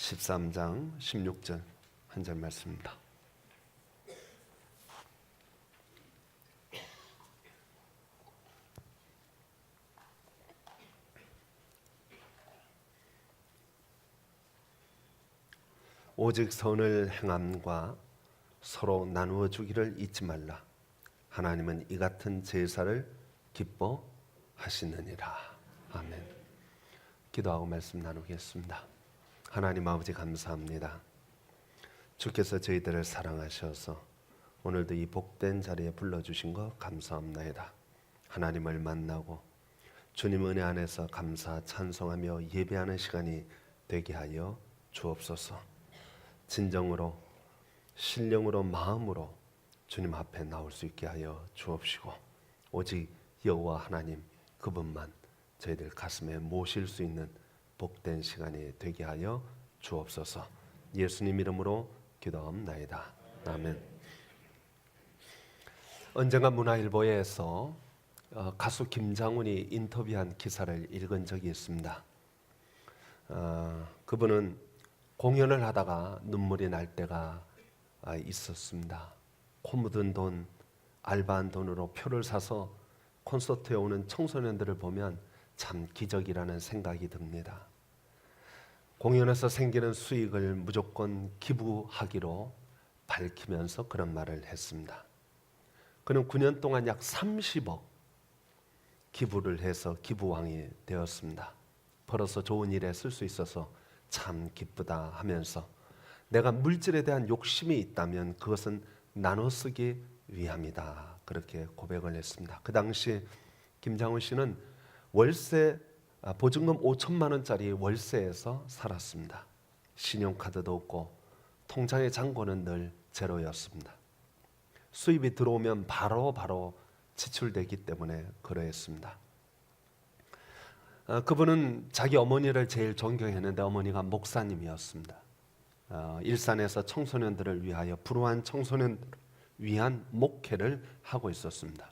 13장 16절 한 절 말씀입니다. 오직 선을 행함과 서로 나누어 주기를 잊지 말라. 하나님은 이 같은 제사를 기뻐하시느니라. 아멘. 기도하고 말씀 나누겠습니다. 하나님 아버지 감사합니다. 주께서 저희들을 사랑하셔서 오늘도 이 복된 자리에 불러주신 것 감사합니다. 하나님을 만나고 주님 은혜 안에서 감사 찬송하며 예배하는 시간이 되게 하여 주옵소서. 진정으로 신령으로 마음으로 주님 앞에 나올 수 있게 하여 주옵시고 오직 여호와 하나님 그분만 저희들 가슴에 모실 수 있는 복된 시간이 되게 하여 주옵소서. 예수님 이름으로 기도합나이다. 아멘. 언젠가 문화일보에서 가수 김장훈이 인터뷰한 기사를 읽은 적이 있습니다. 그분은 공연을 하다가 눈물이 날 때가 있었습니다. 코 묻은 돈, 알바한 돈으로 표를 사서 콘서트에 오는 청소년들을 보면 참 기적이라는 생각이 듭니다. 공연에서 생기는 수익을 무조건 기부하기로 밝히면서 그런 말을 했습니다. 그는 9년 동안 약 30억 기부를 해서 기부왕이 되었습니다. 벌어서 좋은 일에 쓸 수 있어서 참 기쁘다 하면서 내가 물질에 대한 욕심이 있다면 그것은 나눠 쓰기 위함이다. 그렇게 고백을 했습니다. 그 당시 김장훈 씨는 월세 보증금 5천만 원짜리 월세에서 살았습니다. 신용카드도 없고 통장의 잔고는 늘 제로였습니다. 수입이 들어오면 바로 지출되기 때문에 그러했습니다. 그분은 자기 어머니를 제일 존경했는데 어머니가 목사님이었습니다. 일산에서 청소년들을 위하여 불우한 청소년들을 위한 목회를 하고 있었습니다.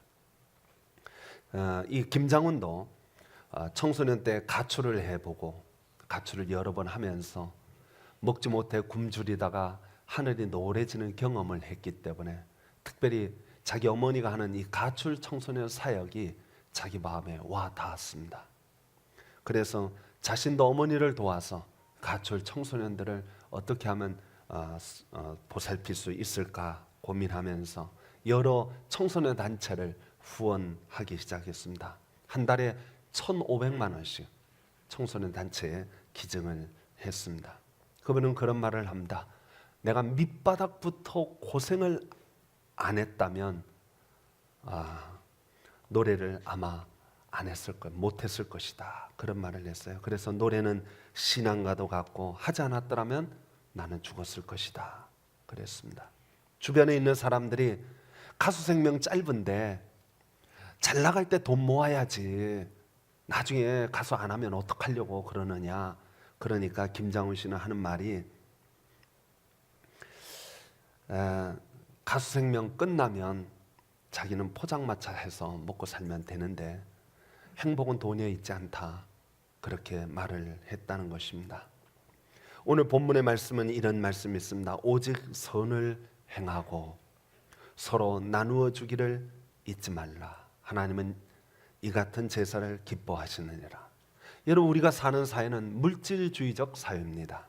이 김장훈도 청소년 때 가출을 해보고 가출을 여러 번 하면서 먹지 못해 굶주리다가 하늘이 노래지는 경험을 했기 때문에 특별히 자기 어머니가 하는 이 가출 청소년 사역이 자기 마음에 와 닿았습니다. 그래서 자신도 어머니를 도와서 가출 청소년들을 어떻게 하면 보살필 수 있을까 고민하면서 여러 청소년 단체를 후원하기 시작했습니다. 한 달에 1,500만 원씩 청소년 단체에 기증을 했습니다. 그분은 그런 말을 합니다. 내가 밑바닥부터 고생을 안 했다면 노래를 아마 안 했을 것, 못 했을 것이다. 그런 말을 했어요. 그래서 노래는 신앙과도 같고 하지 않았더라면 나는 죽었을 것이다. 그랬습니다. 주변에 있는 사람들이 가수 생명 짧은데 잘 나갈 때 돈 모아야지. 나중에 가수 안 하면 어떡하려고 그러느냐. 그러니까 김장훈 씨는 하는 말이 가수 생명 끝나면 자기는 포장마차 해서 먹고 살면 되는데 행복은 돈에 있지 않다. 그렇게 말을 했다는 것입니다. 오늘 본문의 말씀은 이런 말씀이 있습니다. 오직 선을 행하고 서로 나누어 주기를 잊지 말라. 하나님은 이 같은 제사를 기뻐하시느니라. 여러분, 우리가 사는 사회는 물질주의적 사회입니다.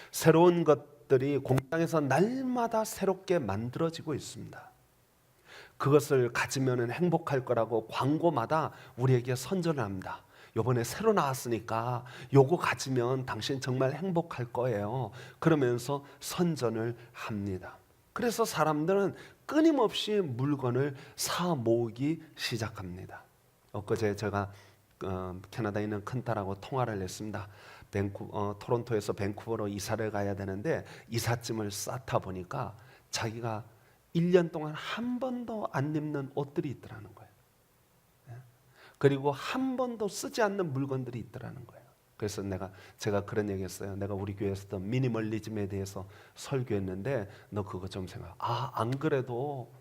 새로운 것들이 공장에서 날마다 새롭게 만들어지고 있습니다. 그것을 가지면 행복할 거라고 광고마다 우리에게 선전을 합니다. 요번에 새로 나왔으니까 요거 가지면 당신 정말 행복할 거예요. 그러면서 선전을 합니다. 그래서 사람들은 끊임없이 물건을 사 모으기 시작합니다. 엊그제 제가 캐나다에 있는 큰딸하고 통화를 했습니다. 토론토에서 밴쿠버로 이사를 가야 되는데 이삿짐을 쌓다 보니까 자기가 1년 동안 한 번도 안 입는 옷들이 있더라는 거예요. 그리고 한 번도 쓰지 않는 물건들이 있더라는 거예요. 그래서 제가 그런 얘기했어요. 내가 우리 교회에서 미니멀리즘에 대해서 설교했는데 너 그거 좀 생각. 안 그래도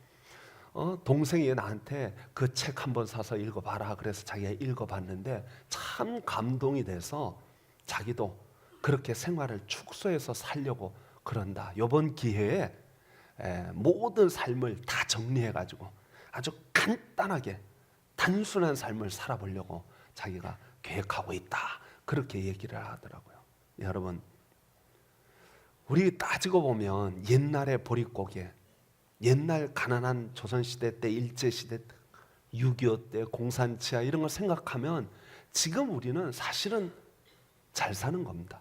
동생이 나한테 그 책 한번 사서 읽어봐라. 그래서 자기가 읽어봤는데 참 감동이 돼서 자기도 그렇게 생활을 축소해서 살려고 그런다. 이번 기회에 모든 삶을 다 정리해가지고 아주 간단하게 단순한 삶을 살아보려고 자기가 계획하고 있다. 그렇게 얘기를 하더라고요. 여러분, 우리 따지고 보면 옛날의 보릿고개, 옛날 가난한 조선시대 때, 일제시대 때, 6.25 때, 공산치하 이런 걸 생각하면 지금 우리는 사실은 잘 사는 겁니다.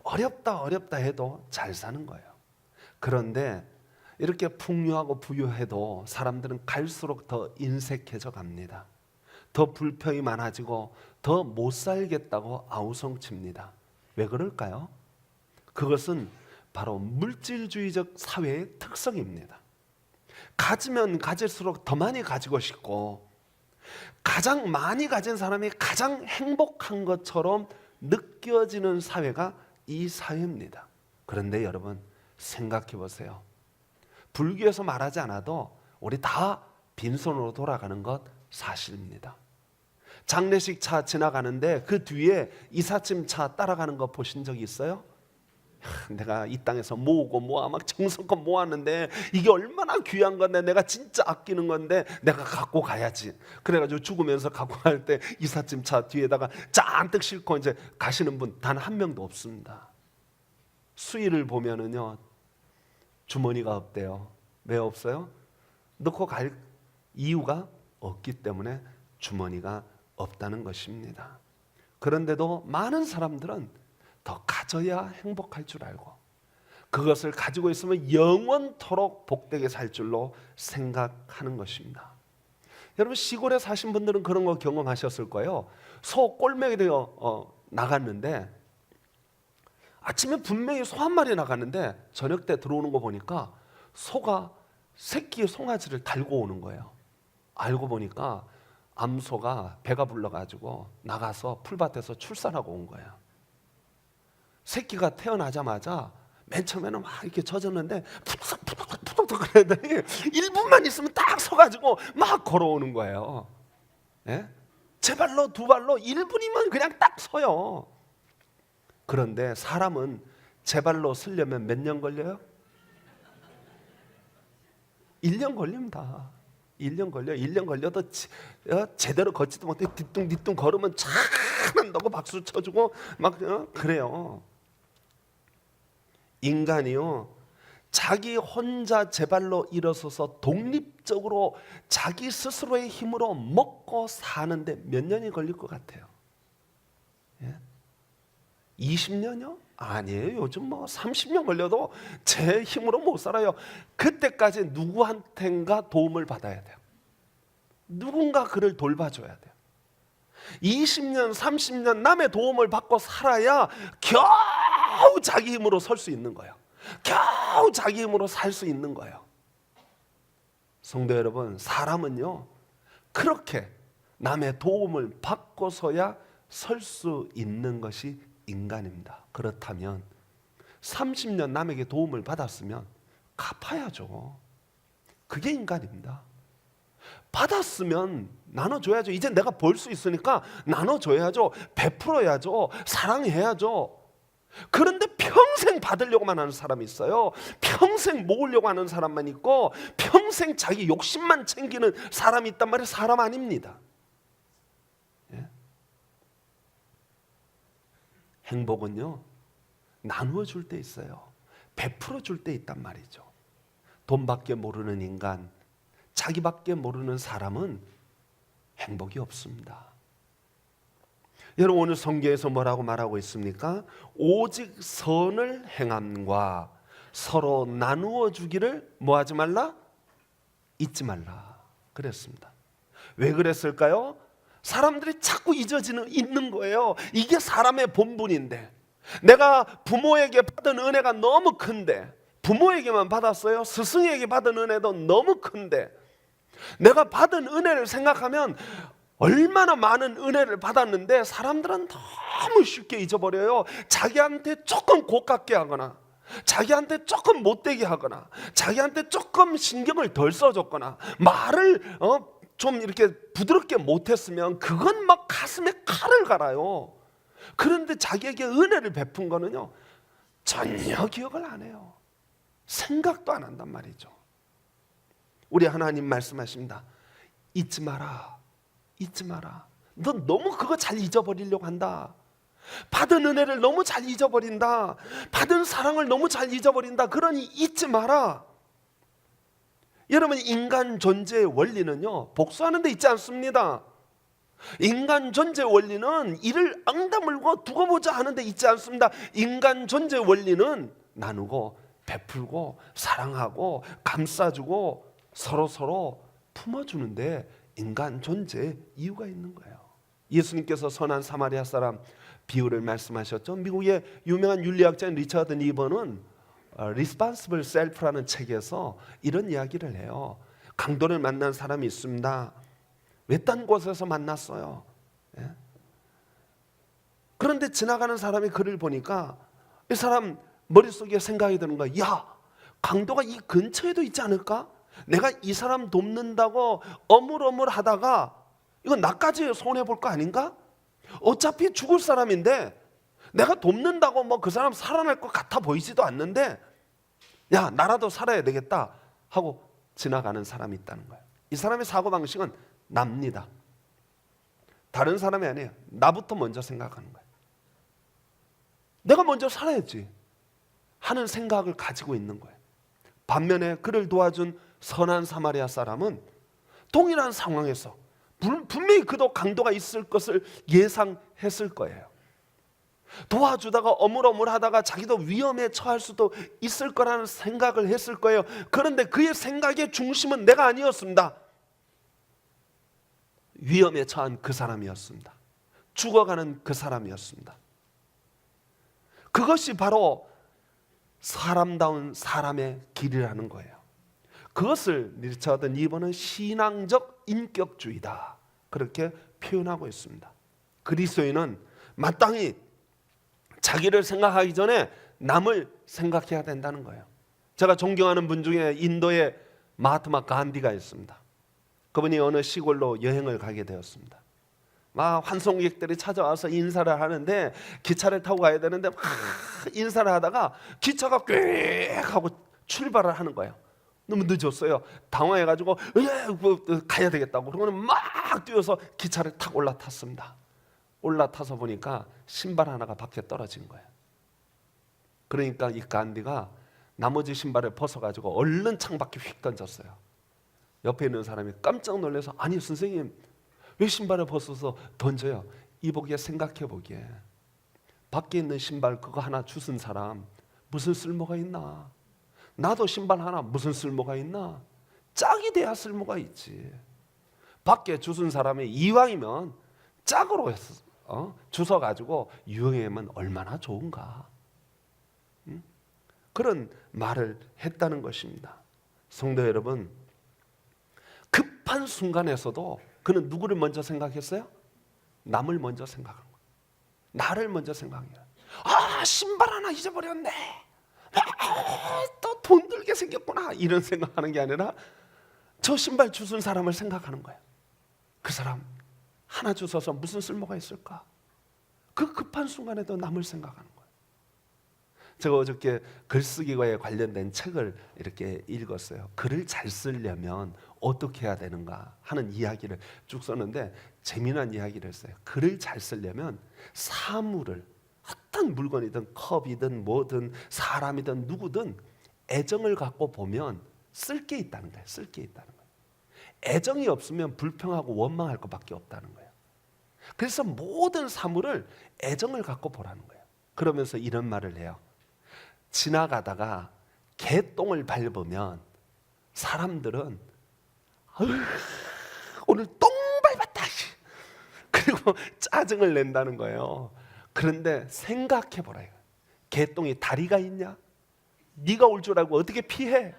어렵다 해도 잘 사는 거예요. 그런데 이렇게 풍요하고 부유해도 사람들은 갈수록 더 인색해져 갑니다. 더 불평이 많아지고 더 못 살겠다고 아우성칩니다. 왜 그럴까요? 그것은 바로 물질주의적 사회의 특성입니다. 가지면 가질수록 더 많이 가지고 싶고 가장 많이 가진 사람이 가장 행복한 것처럼 느껴지는 사회가 이 사회입니다. 그런데 여러분 생각해 보세요. 불교에서 말하지 않아도 우리 다 빈손으로 돌아가는 것 사실입니다. 장례식 차 지나가는데 그 뒤에 이삿짐 차 따라가는 거 보신 적 있어요? 내가 이 땅에서 모으고 막 정성껏 모았는데 이게 얼마나 귀한 건데 내가 진짜 아끼는 건데 내가 갖고 가야지. 그래가지고 죽으면서 갖고 갈 때 이삿짐 차 뒤에다가 잔뜩 싣고 이제 가시는 분 단 한 명도 없습니다. 수위를 보면은요 주머니가 없대요. 왜 없어요? 넣고 갈 이유가 없기 때문에 주머니가 없다는 것입니다. 그런데도 많은 사람들은 더 가져야 행복할 줄 알고 그것을 가지고 있으면 영원토록 복되게 살 줄로 생각하는 것입니다. 여러분 시골에 사신 분들은 그런 거 경험하셨을 거예요. 소 꼴매게 되어 나갔는데 아침에 분명히 소 한 마리 나갔는데 저녁 때 들어오는 거 보니까 소가 새끼 송아지를 달고 오는 거예요. 알고 보니까 암소가 배가 불러가지고 나가서 풀밭에서 출산하고 온 거예요. 새끼가 태어나자마자 맨 처음에는 막 이렇게 젖었는데 푸덕푸덕 그러더니 1분만 있으면 딱 서가지고 막 걸어오는 거예요. 예? 제 발로 두 발로 1분이면 그냥 딱 서요. 그런데 사람은 제 발로 서려면 몇 년 걸려요? 1년 걸립니다. 1년 걸려. 1년 걸려도 제대로 걷지도 못해 뒤뚱뒤뚱 걸으면 잘한다고 박수 쳐주고 막 그래요. 인간이요 자기 혼자 제 발로 일어서서 독립적으로 자기 스스로의 힘으로 먹고 사는데 몇 년이 걸릴 것 같아요? 예? 20년이요? 아니에요. 요즘 30년 걸려도 제 힘으로 못 살아요. 그때까지 누구한텐가 도움을 받아야 돼요. 누군가 그를 돌봐줘야 돼요. 20년, 30년 남의 도움을 받고 살아야 겨우 자기 힘으로 설 수 있는 거예요. 겨우 자기 힘으로 살 수 있는 거예요. 성도 여러분, 사람은요 그렇게 남의 도움을 받고서야 설 수 있는 것이 인간입니다. 그렇다면 30년 남에게 도움을 받았으면 갚아야죠. 그게 인간입니다. 받았으면 나눠줘야죠. 이제 내가 벌 수 있으니까 나눠줘야죠. 베풀어야죠. 사랑해야죠. 그런데 평생 받으려고만 하는 사람이 있어요. 평생 모으려고 하는 사람만 있고 평생 자기 욕심만 챙기는 사람이 있단 말이에요. 사람 아닙니다. 예? 행복은요 나누어 줄 때 있어요. 베풀어 줄 때 있단 말이죠. 돈밖에 모르는 인간, 자기밖에 모르는 사람은 행복이 없습니다. 여러분 오늘 성경에서 뭐라고 말하고 있습니까? 오직 선을 행함과 서로 나누어 주기를 뭐하지 말라? 잊지 말라 그랬습니다. 왜 그랬을까요? 사람들이 자꾸 잊는 거예요. 이게 사람의 본분인데 내가 부모에게 받은 은혜가 너무 큰데 부모에게만 받았어요? 스승에게 받은 은혜도 너무 큰데 내가 받은 은혜를 생각하면 얼마나 많은 은혜를 받았는데 사람들은 너무 쉽게 잊어버려요. 자기한테 조금 고깝게 하거나 자기한테 조금 못되게 하거나 자기한테 조금 신경을 덜 써줬거나 말을 좀 이렇게 부드럽게 못했으면 그건 막 가슴에 칼을 갈아요. 그런데 자기에게 은혜를 베푼 거는요, 전혀 기억을 안 해요. 생각도 안 한단 말이죠. 우리 하나님 말씀하십니다. 잊지 마라. 잊지 마라. 너 너무 그거 잘 잊어버리려고 한다. 받은 은혜를 너무 잘 잊어버린다. 받은 사랑을 너무 잘 잊어버린다. 그러니 잊지 마라. 여러분, 인간 존재의 원리는요, 복수하는 데 있지 않습니다. 인간 존재 원리는 이를 앙다물고 두고 보자 하는 데 있지 않습니다. 인간 존재 원리는 나누고 베풀고 사랑하고 감싸주고 서로 품어주는데 인간 존재의 이유가 있는 거예요. 예수님께서 선한 사마리아 사람 비유를 말씀하셨죠. 미국의 유명한 윤리학자인 리처드 니번은 Responsible Self라는 책에서 이런 이야기를 해요. 강도를 만난 사람이 있습니다. 외딴 곳에서 만났어요. 예? 그런데 지나가는 사람이 글을 보니까 이 사람 머릿속에 생각이 드는 거야. 야, 강도가 이 근처에도 있지 않을까? 내가 이 사람 돕는다고 어물어물 하다가 이거 나까지 손해볼 거 아닌가? 어차피 죽을 사람인데 내가 돕는다고 뭐 그 사람 살아날 것 같아 보이지도 않는데 야, 나라도 살아야 되겠다 하고 지나가는 사람이 있다는 거예요. 이 사람의 사고방식은 납니다. 다른 사람이 아니에요. 나부터 먼저 생각하는 거예요. 내가 먼저 살아야지 하는 생각을 가지고 있는 거예요. 반면에 그를 도와준 선한 사마리아 사람은 동일한 상황에서 분명히 그도 강도가 있을 것을 예상했을 거예요. 도와주다가 어물어물하다가 자기도 위험에 처할 수도 있을 거라는 생각을 했을 거예요. 그런데 그의 생각의 중심은 내가 아니었습니다. 위험에 처한 그 사람이었습니다. 죽어가는 그 사람이었습니다. 그것이 바로 사람다운 사람의 길이라는 거예요. 그것을 리처드 니번은 신앙적 인격주의다, 그렇게 표현하고 있습니다. 그리스도인은 마땅히 자기를 생각하기 전에 남을 생각해야 된다는 거예요. 제가 존경하는 분 중에 인도의 마하트마 간디가 있습니다. 그분이 어느 시골로 여행을 가게 되었습니다. 막 환송객들이 찾아와서 인사를 하는데 기차를 타고 가야 되는데 막 인사를 하다가 기차가 꽤 하고 출발을 하는 거예요. 너무 늦었어요. 당황해가지고 가야 되겠다고 그러고는 막 뛰어서 기차를 탁 올라탔습니다. 올라타서 보니까 신발 하나가 밖에 떨어진 거예요. 그러니까 이 간디가 나머지 신발을 벗어가지고 얼른 창밖에 휙 던졌어요. 옆에 있는 사람이 깜짝 놀라서 아니 선생님 왜 신발을 벗어서 던져요? 이보기에 생각해 보기에 밖에 있는 신발 그거 하나 주신 사람 무슨 쓸모가 있나? 나도 신발 하나 무슨 쓸모가 있나? 짝이 돼야 쓸모가 있지. 밖에 주신 사람이 이왕이면 짝으로 주워가지고 유행하면 얼마나 좋은가? 그런 말을 했다는 것입니다. 성도 여러분, 급한 순간에서도 그는 누구를 먼저 생각했어요? 남을 먼저 생각한 거예요. 나를 먼저 생각해요. 아, 신발 하나 잊어버렸네. 또 돈 들게 생겼구나. 이런 생각하는 게 아니라 저 신발 주운 사람을 생각하는 거예요. 그 사람 하나 주워서 무슨 쓸모가 있을까? 그 급한 순간에도 남을 생각하는 거예요. 제가 어저께 글쓰기와에 관련된 책을 이렇게 읽었어요. 글을 잘 쓰려면 어떻게 해야 되는가 하는 이야기를 쭉 썼는데 재미난 이야기를 했어요. 글을 잘 쓰려면 사물을 어떤 물건이든 컵이든 뭐든 사람이든 누구든 애정을 갖고 보면 쓸 게 있다는 거예요. 쓸 게 있다는 거예요. 애정이 없으면 불평하고 원망할 것밖에 없다는 거예요. 그래서 모든 사물을 애정을 갖고 보라는 거예요. 그러면서 이런 말을 해요. 지나가다가 개똥을 밟으면 사람들은 오늘 똥 밟았다 그리고 짜증을 낸다는 거예요. 그런데 생각해 보라. 개똥이 다리가 있냐? 네가 올 줄 알고 어떻게 피해?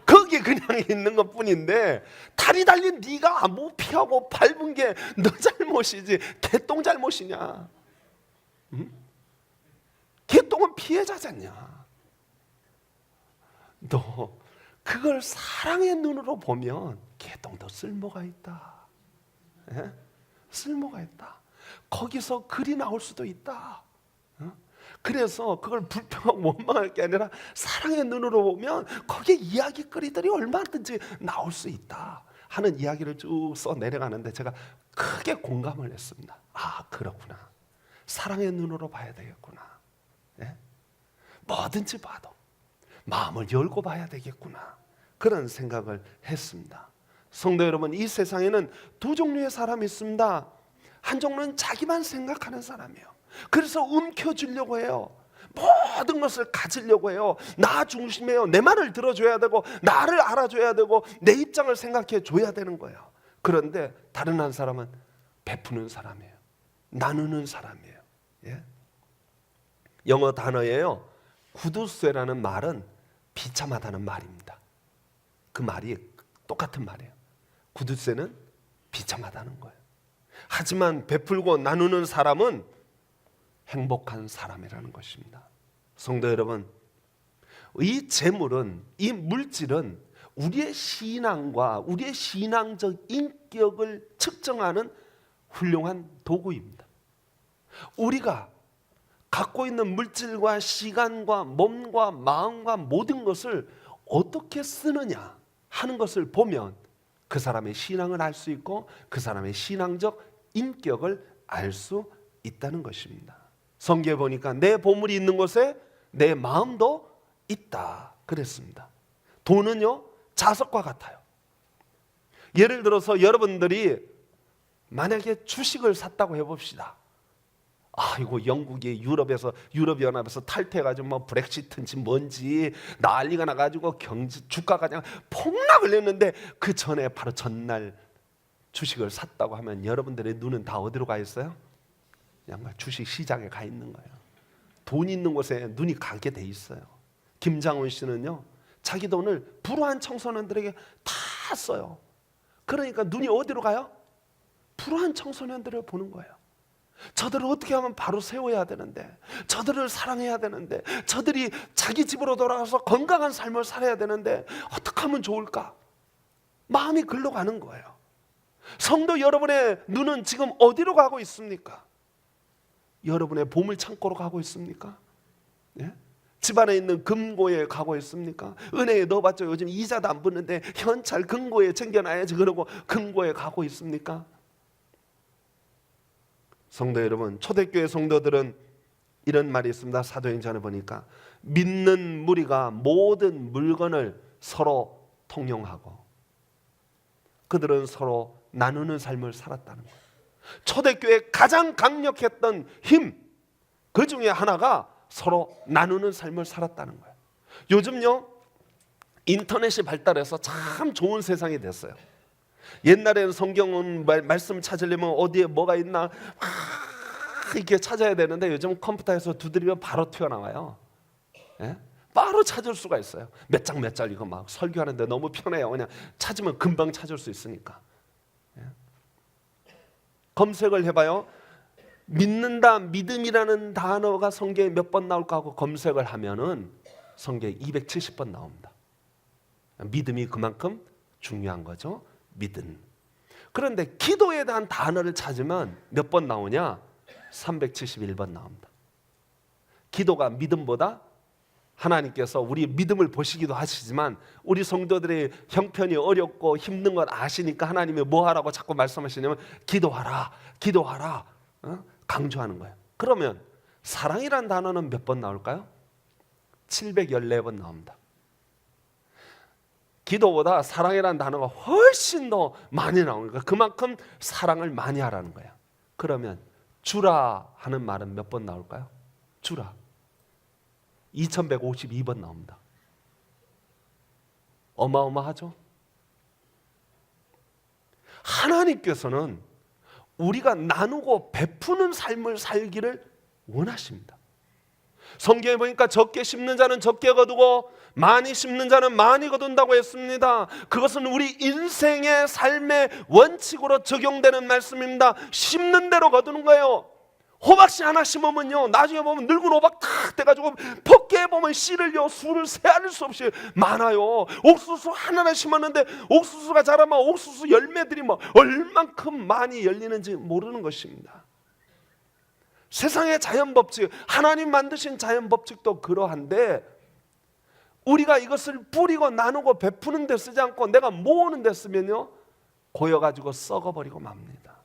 거기에 그냥 있는 것뿐인데 다리 달린 네가 못 피하고 밟은 게 너 잘못이지 개똥 잘못이냐? 응? 개똥은 피해자잖냐? 너 그걸 사랑의 눈으로 보면 개똥도 쓸모가 있다. 예? 쓸모가 있다. 거기서 글이 나올 수도 있다. 그래서 그걸 불평하고 원망할 게 아니라 사랑의 눈으로 보면 거기에 이야기거리들이 얼마든지 나올 수 있다 하는 이야기를 쭉 써 내려가는데 제가 크게 공감을 했습니다. 아, 그렇구나. 사랑의 눈으로 봐야 되겠구나. 예? 뭐든지 봐도 마음을 열고 봐야 되겠구나. 그런 생각을 했습니다. 성도 여러분, 이 세상에는 두 종류의 사람이 있습니다. 한 종류는 자기만 생각하는 사람이에요. 그래서 움켜쥐려고 해요. 모든 것을 가지려고 해요. 나 중심이에요. 내 말을 들어줘야 되고 나를 알아줘야 되고 내 입장을 생각해 줘야 되는 거예요. 그런데 다른 한 사람은 베푸는 사람이에요. 나누는 사람이에요. 예? 영어 단어예요. 구두쇠라는 말은 비참하다는 말입니다. 그 말이 똑같은 말이에요. 구두쇠는 비참하다는 거예요. 하지만 베풀고 나누는 사람은 행복한 사람이라는 것입니다. 성도 여러분, 이 재물은, 이 물질은 우리의 신앙과 우리의 신앙적 인격을 측정하는 훌륭한 도구입니다. 우리가 갖고 있는 물질과 시간과 몸과 마음과 모든 것을 어떻게 쓰느냐 하는 것을 보면 그 사람의 신앙을 알 수 있고 그 사람의 신앙적 인격을 알 수 있다는 것입니다. 성경에 보니까 내 보물이 있는 곳에 내 마음도 있다 그랬습니다. 돈은요, 자석과 같아요. 예를 들어서 여러분들이 만약에 주식을 샀다고 해봅시다. 아이고, 영국이 유럽연합에서 탈퇴해가지고 뭐 브렉시트인지 뭔지 난리가 나가지고 주가가 그냥 폭락을 했는데 그 전에 바로 전날 주식을 샀다고 하면 여러분들의 눈은 다 어디로 가 있어요? 그냥 주식 시장에 가 있는 거예요. 돈 있는 곳에 눈이 가게 돼 있어요. 김장훈 씨는요, 자기 돈을 불우한 청소년들에게 다 써요. 그러니까 눈이 어디로 가요? 불우한 청소년들을 보는 거예요. 저들을 어떻게 하면 바로 세워야 되는데, 저들을 사랑해야 되는데, 저들이 자기 집으로 돌아가서 건강한 삶을 살아야 되는데 어떻게 하면 좋을까? 마음이 글로 가는 거예요. 성도 여러분의 눈은 지금 어디로 가고 있습니까? 여러분의 보물 창고로 가고 있습니까? 예? 집안에 있는 금고에 가고 있습니까? 은행에 넣어봤자 요즘 이자도 안 붙는데 현찰 금고에 챙겨놔야지 그러고 금고에 가고 있습니까? 성도 여러분, 초대교회 성도들은 이런 말이 있습니다. 사도행전에 보니까 믿는 무리가 모든 물건을 서로 통용하고 그들은 서로 나누는 삶을 살았다는 거예요. 초대교회의 가장 강력했던 힘, 그 중에 하나가 서로 나누는 삶을 살았다는 거예요. 요즘요, 인터넷이 발달해서 참 좋은 세상이 됐어요. 옛날에는 성경은 말씀 찾으려면 어디에 뭐가 있나 이렇게 찾아야 되는데 요즘 컴퓨터에서 두드리면 바로 튀어나와요. 예? 바로 찾을 수가 있어요. 몇 장 몇 장 이거 막 설교하는데 너무 편해요. 그냥 찾으면 금방 찾을 수 있으니까. 예? 검색을 해봐요. 믿는다, 믿음이라는 단어가 성경에 몇 번 나올까 하고 검색을 하면은 성경에 270번 나옵니다. 믿음이 그만큼 중요한 거죠. 믿음. 그런데 기도에 대한 단어를 찾으면 몇 번 나오냐? 371번 나옵니다. 기도가 믿음보다 하나님께서 우리 믿음을 보시기도 하시지만 우리 성도들의 형편이 어렵고 힘든 걸 아시니까 하나님이 뭐 하라고 자꾸 말씀하시냐면 기도하라, 기도하라, 강조하는 거예요. 그러면 사랑이란 단어는 몇 번 나올까요? 714번 나옵니다. 기도보다 사랑이라는 단어가 훨씬 더 많이 나오니까 그만큼 사랑을 많이 하라는 거예요. 그러면 주라 하는 말은 몇 번 나올까요? 주라 2152번 나옵니다. 어마어마하죠? 하나님께서는 우리가 나누고 베푸는 삶을 살기를 원하십니다. 성경에 보니까 적게 심는 자는 적게 거두고 많이 심는 자는 많이 거둔다고 했습니다. 그것은 우리 인생의 삶의 원칙으로 적용되는 말씀입니다. 심는 대로 거두는 거예요. 호박씨 하나 심으면요, 나중에 보면 늙은 호박 탁 돼가지고 벗게 보면 씨를요, 수를 세안할 수 없이 많아요. 옥수수 하나를 심었는데 옥수수가 자라면 옥수수 열매들이 뭐 얼만큼 많이 열리는지 모르는 것입니다. 세상의 자연 법칙, 하나님 만드신 자연 법칙도 그러한데 우리가 이것을 뿌리고 나누고 베푸는 데 쓰지 않고 내가 모으는 데 쓰면요, 고여가지고 썩어버리고 맙니다.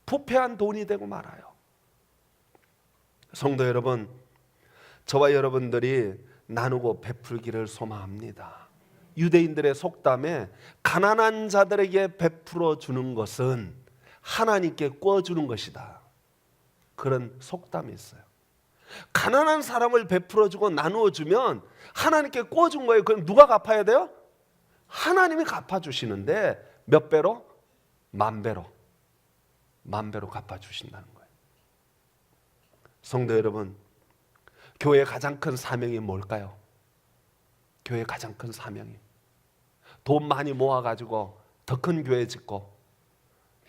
부패한 돈이 되고 말아요. 성도 여러분, 저와 여러분들이 나누고 베풀기를 소망합니다. 유대인들의 속담에 가난한 자들에게 베풀어 주는 것은 하나님께 꿔주는 것이다, 그런 속담이 있어요. 가난한 사람을 베풀어 주고 나누어 주면 하나님께 꿔준 거예요. 그럼 누가 갚아야 돼요? 하나님이 갚아주시는데 몇 배로? 만 배로 갚아주신다는 거예요. 성도 여러분, 교회의 가장 큰 사명이 뭘까요? 교회의 가장 큰 사명이 돈 많이 모아가지고 더 큰 교회 짓고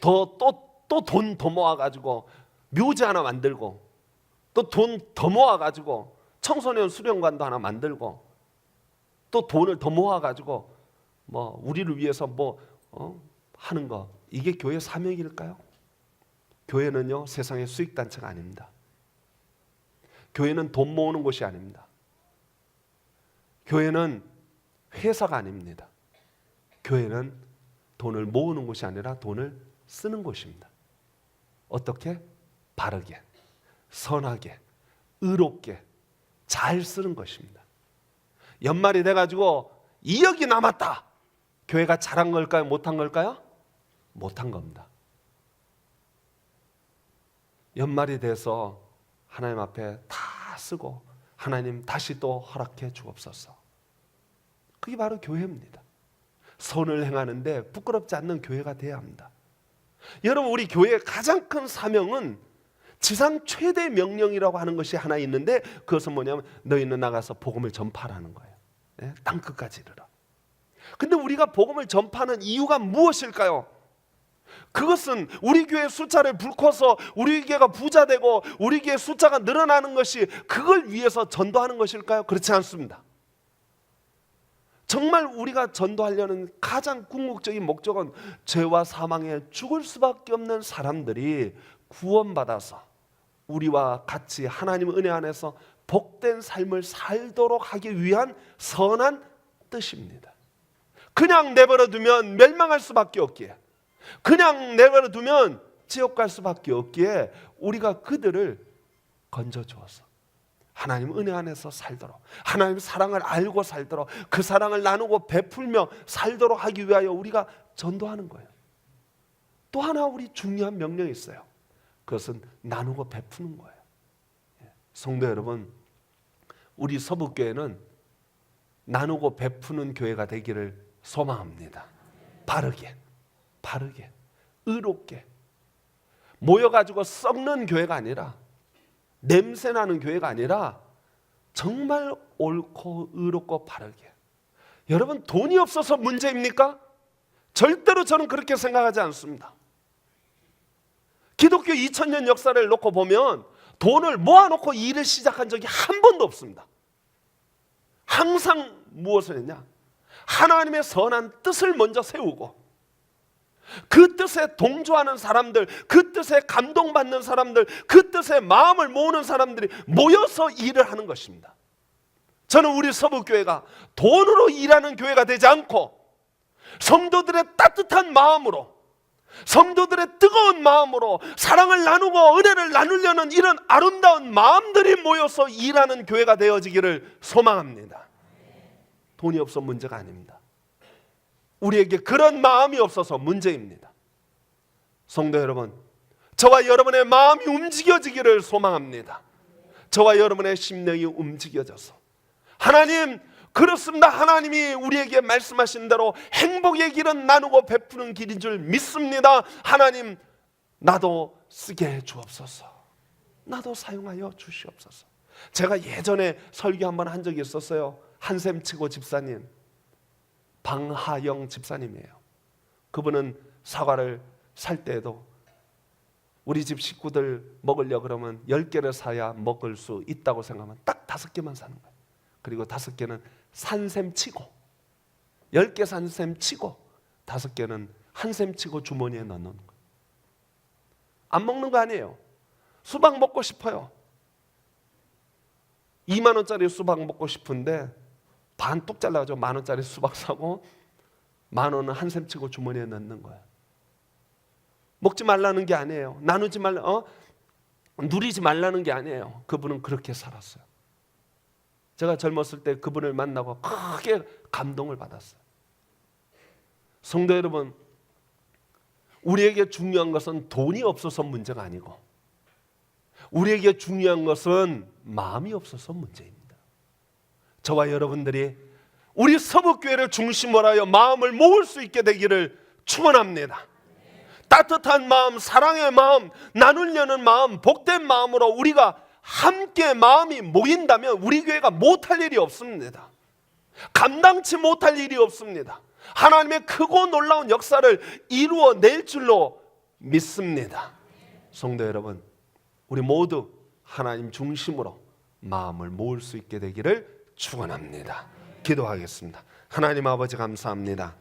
또 돈 더 모아가지고 묘지 하나 만들고 또 돈 더 모아가지고 청소년 수련관도 하나 만들고 또 돈을 더 모아가지고 뭐 우리를 위해서 하는 거, 이게 교회 사명일까요? 교회는요, 세상의 수익단체가 아닙니다. 교회는 돈 모으는 곳이 아닙니다. 교회는 회사가 아닙니다. 교회는 돈을 모으는 곳이 아니라 돈을 쓰는 곳입니다. 어떻게? 바르게, 선하게, 의롭게 잘 쓰는 것입니다. 연말이 돼가지고 2억이 남았다. 교회가 잘한 걸까요? 못한 걸까요? 못한 겁니다. 연말이 돼서 하나님 앞에 다 쓰고 하나님 다시 또 허락해 주옵소서. 그게 바로 교회입니다. 선을 행하는데 부끄럽지 않는 교회가 되어야 합니다. 여러분, 우리 교회의 가장 큰 사명은 지상 최대 명령이라고 하는 것이 하나 있는데, 그것은 뭐냐면 너희는 나가서 복음을 전파하라는 거예요. 네? 땅 끝까지 이르라. 근데 우리가 복음을 전파하는 이유가 무엇일까요? 그것은 우리 교회 숫자를 불커서 우리 교회가 부자 되고 우리 교회 숫자가 늘어나는 것이 그걸 위해서 전도하는 것일까요? 그렇지 않습니다. 정말 우리가 전도하려는 가장 궁극적인 목적은 죄와 사망에 죽을 수밖에 없는 사람들이 구원받아서 우리와 같이 하나님의 은혜 안에서 복된 삶을 살도록 하기 위한 선한 뜻입니다. 그냥 내버려 두면 멸망할 수밖에 없기에, 그냥 내버려 두면 지옥 갈 수밖에 없기에 우리가 그들을 건져 주어서 하나님 은혜 안에서 살도록, 하나님 사랑을 알고 살도록, 그 사랑을 나누고 베풀며 살도록 하기 위하여 우리가 전도하는 거예요. 또 하나 우리 중요한 명령이 있어요. 그것은 나누고 베푸는 거예요. 성도 여러분, 우리 서북교회는 나누고 베푸는 교회가 되기를 소망합니다. 바르게 의롭게 모여가지고 썩는 교회가 아니라, 냄새나는 교회가 아니라 정말 옳고 의롭고 바르게. 여러분, 돈이 없어서 문제입니까? 절대로 저는 그렇게 생각하지 않습니다. 기독교 2000년 역사를 놓고 보면 돈을 모아놓고 일을 시작한 적이 한 번도 없습니다. 항상 무엇을 했냐? 하나님의 선한 뜻을 먼저 세우고 그 뜻에 동조하는 사람들, 그 뜻에 감동받는 사람들, 그 뜻에 마음을 모으는 사람들이 모여서 일을 하는 것입니다. 저는 우리 서북교회가 돈으로 일하는 교회가 되지 않고 성도들의 따뜻한 마음으로, 성도들의 뜨거운 마음으로 사랑을 나누고 은혜를 나누려는 이런 아름다운 마음들이 모여서 일하는 교회가 되어지기를 소망합니다. 돈이 없어 문제가 아닙니다. 우리에게 그런 마음이 없어서 문제입니다. 성도 여러분, 저와 여러분의 마음이 움직여지기를 소망합니다. 저와 여러분의 심령이 움직여져서 하나님, 그렇습니다. 하나님이 우리에게 말씀하신 대로 행복의 길은 나누고 베푸는 길인 줄 믿습니다. 하나님, 나도 쓰게 해 주옵소서. 나도 사용하여 주시옵소서. 제가 예전에 설교 한번 한 적이 있었어요. 한샘치고 집사님, 방하영 집사님이에요. 그분은 사과를 살 때에도 우리 집 식구들 먹으려 그러면 10개를 사야 먹을 수 있다고 생각하면 딱 5개만 사는 거예요. 그리고 5개는 산샘치고, 10개 산샘치고 5개는 한샘치고 주머니에 넣는 거예요. 안 먹는 거 아니에요. 수박 먹고 싶어요. 2만 원짜리 수박 먹고 싶은데 반 뚝 잘라가지고 1만 원짜리 수박 사고 1만 원은 한 셈 치고 주머니에 넣는 거예요. 먹지 말라는 게 아니에요. 나누지 말라, 누리지 말라는 게 아니에요. 그분은 그렇게 살았어요. 제가 젊었을 때 그분을 만나고 크게 감동을 받았어요. 성도 여러분, 우리에게 중요한 것은 돈이 없어서 문제가 아니고 우리에게 중요한 것은 마음이 없어서 문제입니다. 저와 여러분들이 우리 서북교회를 중심으로 하여 마음을 모을 수 있게 되기를 축원합니다. 따뜻한 마음, 사랑의 마음, 나누려는 마음, 복된 마음으로 우리가 함께 마음이 모인다면 우리 교회가 못할 일이 없습니다. 감당치 못할 일이 없습니다. 하나님의 크고 놀라운 역사를 이루어낼 줄로 믿습니다. 성도 여러분, 우리 모두 하나님 중심으로 마음을 모을 수 있게 되기를 축원합니다. 기도하겠습니다. 하나님 아버지 감사합니다.